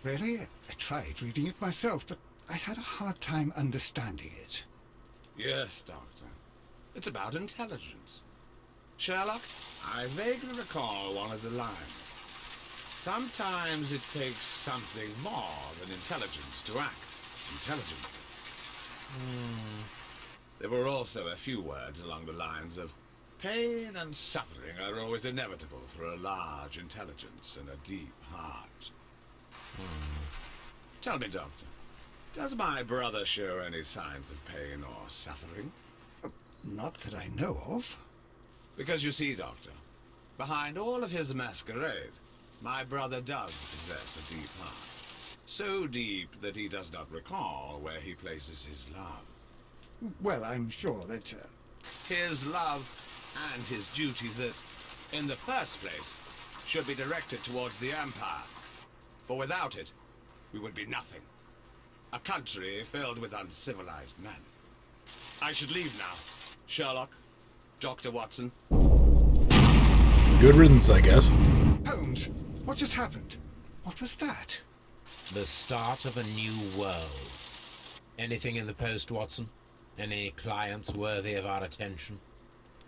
Really? I tried reading it myself, but I had a hard time understanding it. Yes, Doctor. It's about intelligence. Sherlock, I vaguely recall one of the lines. Sometimes it takes something more than intelligence to act intelligently. There were also a few words along the lines of pain and suffering are always inevitable for a large intelligence and a deep heart. Tell me, Doctor, does my brother show any signs of pain or suffering? Not that I know of. Because you see, Doctor, behind all of his masquerade, my brother does possess a deep heart. So deep that he does not recall where he places his love. Well, I'm sure that... His love and his duty that, in the first place, should be directed towards the Empire. For without it, we would be nothing. A country filled with uncivilized men. I should leave now. Sherlock, Dr. Watson. Good riddance, I guess. Holmes, what just happened? What was that? The start of a new world. Anything in the post, Watson? Any clients worthy of our attention?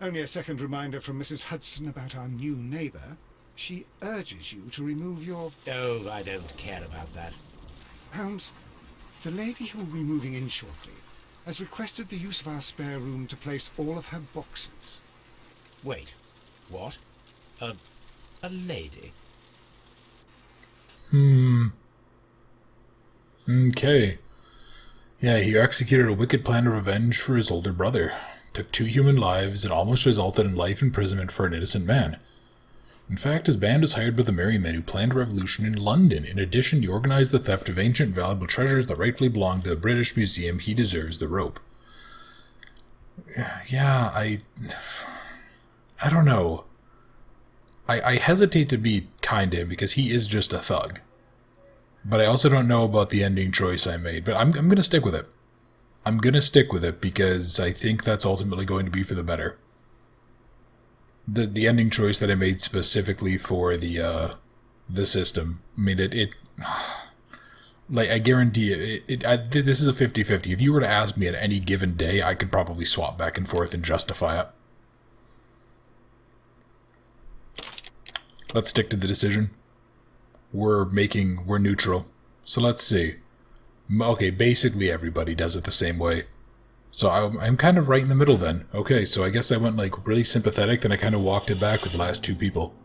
Only a second reminder from Mrs. Hudson about our new neighbour. She urges you to remove your... Oh, I don't care about that. Holmes, the lady who will be moving in shortly has requested the use of our spare room to place all of her boxes. Wait, what? A lady? Okay. Yeah, he executed a wicked plan of revenge for his older brother. Took 2 human lives and almost resulted in life imprisonment for an innocent man. In fact, his band was hired by the merry men who planned a revolution in London. In addition, he organized the theft of ancient valuable treasures that rightfully belonged to the British Museum. He deserves the rope. Yeah, I don't know. I hesitate to be kind to him because he is just a thug. But I also don't know about the ending choice I made. But I'm going to stick with it. I'm going to stick with it because I think that's ultimately going to be for the better. The ending choice that I made specifically for the system. I mean, Like, I guarantee this is a 50-50. If you were to ask me at any given day, I could probably swap back and forth and justify it. Let's stick to the decision. We're neutral. So let's see. Okay, basically everybody does it the same way. So I'm kind of right in the middle then. Okay, so I guess I went like really sympathetic, then I kind of walked it back with the last two people.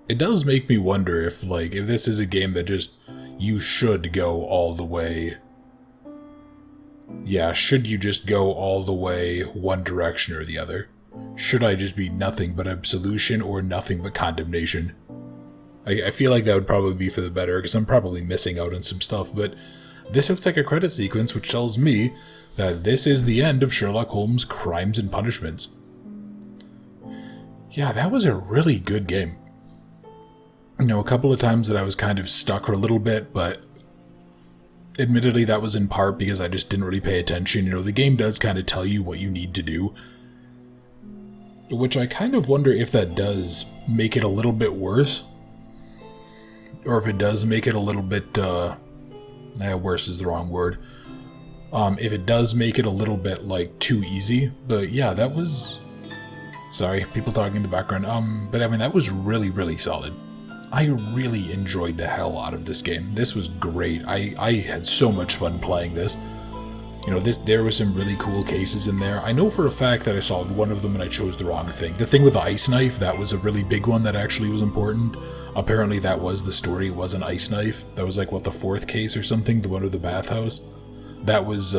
It does make me wonder if this is a game that just, you should go all the way. Yeah, should you just go all the way one direction or the other? Should I just be nothing but absolution or nothing but condemnation? I feel like that would probably be for the better, because I'm probably missing out on some stuff, but this looks like a credit sequence which tells me that this is the end of Sherlock Holmes' Crimes and Punishments. Yeah, that was a really good game. You know, a couple of times that I was kind of stuck for a little bit, but admittedly that was in part because I just didn't really pay attention. You know, the game does kind of tell you what you need to do, which I kind of wonder if that does make it a little bit worse, or if it does make it a little bit, worse is the wrong word. If it does make it a little bit, like, too easy. But yeah, that was... Sorry, people talking in the background. But I mean, that was really, really solid. I really enjoyed the hell out of this game. This was great. I had so much fun playing this. You know, there were some really cool cases in there. I know for a fact that I solved one of them and I chose the wrong thing. The thing with the ice knife, that was a really big one that actually was important. Apparently that was the story, was an ice knife. That was like, what, the fourth case or something? The one with the bathhouse? That was,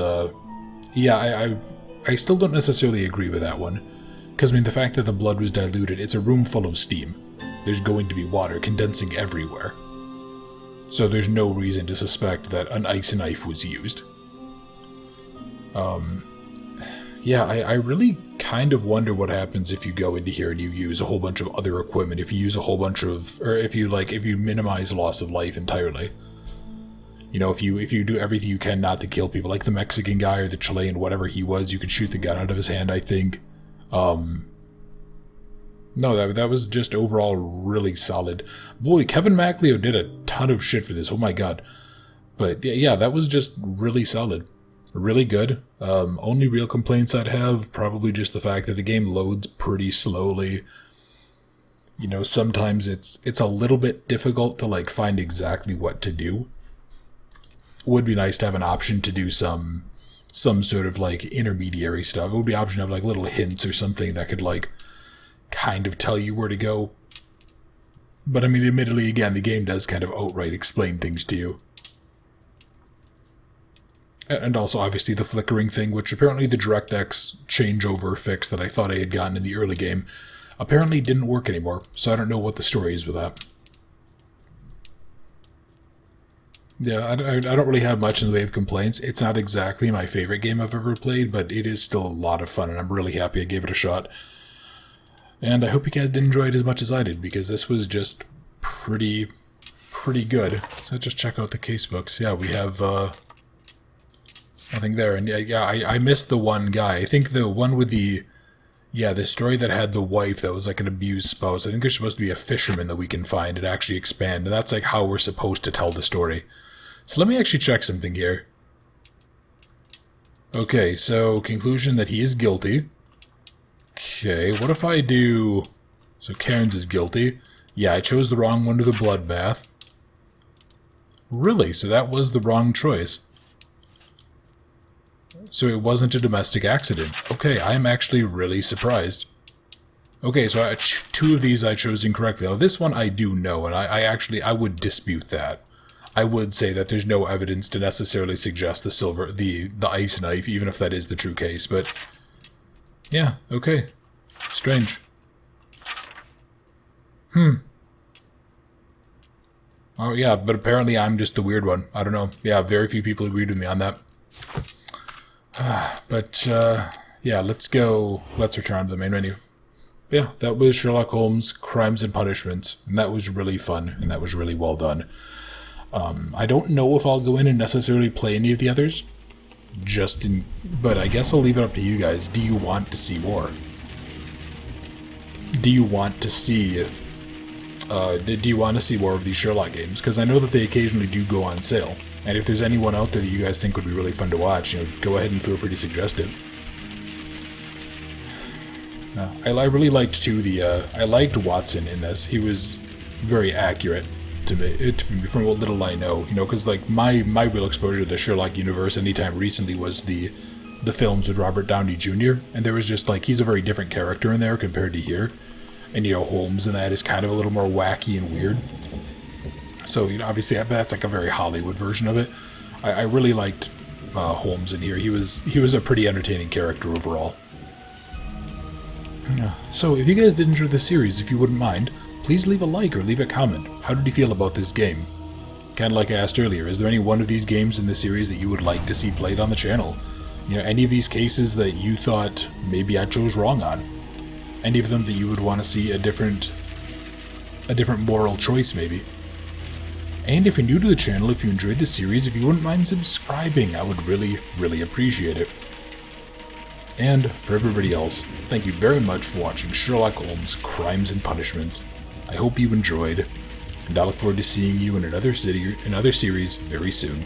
yeah, I still don't necessarily agree with that one. Because, I mean, the fact that the blood was diluted, it's a room full of steam. There's going to be water condensing everywhere. So there's no reason to suspect that an ice knife was used. Yeah, I really kind of wonder what happens if you go into here and you use a whole bunch of other equipment, if you use a whole bunch of, or if you minimize loss of life entirely. You know, if you do everything you can not to kill people, like the Mexican guy or the Chilean, whatever he was, you could shoot the gun out of his hand, I think. No, that was just overall really solid. Boy, Kevin MacLeod did a ton of shit for this, oh my god. But yeah, that was just really solid. Really good. Only real complaints I'd have, probably just the fact that the game loads pretty slowly. You know, sometimes it's a little bit difficult to like find exactly what to do. Would be nice to have an option to do some sort of like intermediary stuff. It would be an option to have like little hints or something that could like kind of tell you where to go. But I mean, admittedly, again, the game does kind of outright explain things to you. And also, obviously, the flickering thing, which apparently the DirectX changeover fix that I thought I had gotten in the early game apparently didn't work anymore, so I don't know what the story is with that. Yeah, I don't really have much in the way of complaints. It's not exactly my favorite game I've ever played, but it is still a lot of fun, and I'm really happy I gave it a shot. And I hope you guys did enjoy it as much as I did, because this was just pretty good. So just check out the casebooks. Yeah, we have... nothing there, and yeah, I missed the one guy. I think the one with the story that had the wife that was like an abused spouse. I think there's supposed to be a fisherman that we can find and actually expand, and that's like how we're supposed to tell the story. So let me actually check something here. Okay, so conclusion that he is guilty. Okay, what if I do... So Cairns is guilty. Yeah, I chose the wrong one to the bloodbath. Really? So that was the wrong choice. So it wasn't a domestic accident. Okay, I am actually really surprised. Okay, so two of these I chose incorrectly. Now this one I do know, and I would dispute that. I would say that there's no evidence to necessarily suggest the ice knife, even if that is the true case, but... Yeah, okay. Strange. Oh yeah, but apparently I'm just the weird one. I don't know. Yeah, very few people agreed with me on that. But, yeah, let's return to the main menu. Yeah, that was Sherlock Holmes, Crimes and Punishments, and that was really fun, and that was really well done. I don't know if I'll go in and necessarily play any of the others, but I guess I'll leave it up to you guys. Do you want to see more? Do you want to see do you want to see more of these Sherlock games? Because I know that they occasionally do go on sale. And if there's anyone out there that you guys think would be really fun to watch, go ahead and feel free to suggest it. I really liked too I liked Watson in this. He was very accurate to me, from what little I know. Because like my real exposure to the Sherlock universe anytime recently was the films with Robert Downey Jr. And there was just like he's a very different character in there compared to here. And Holmes in that is kind of a little more wacky and weird. So obviously that's like a very Hollywood version of it. I really liked Holmes in here. He was a pretty entertaining character overall. So if you guys did enjoy this series, if you wouldn't mind, please leave a like or leave a comment. How did you feel about this game? Kind of like I asked earlier, is there any one of these games in the series that you would like to see played on the channel? Any of these cases that you thought maybe I chose wrong on? Any of them that you would want to see a different moral choice maybe? And if you're new to the channel, if you enjoyed this series, if you wouldn't mind subscribing, I would really, really appreciate it. And for everybody else, thank you very much for watching Sherlock Holmes Crimes and Punishments. I hope you enjoyed, and I look forward to seeing you in another series very soon.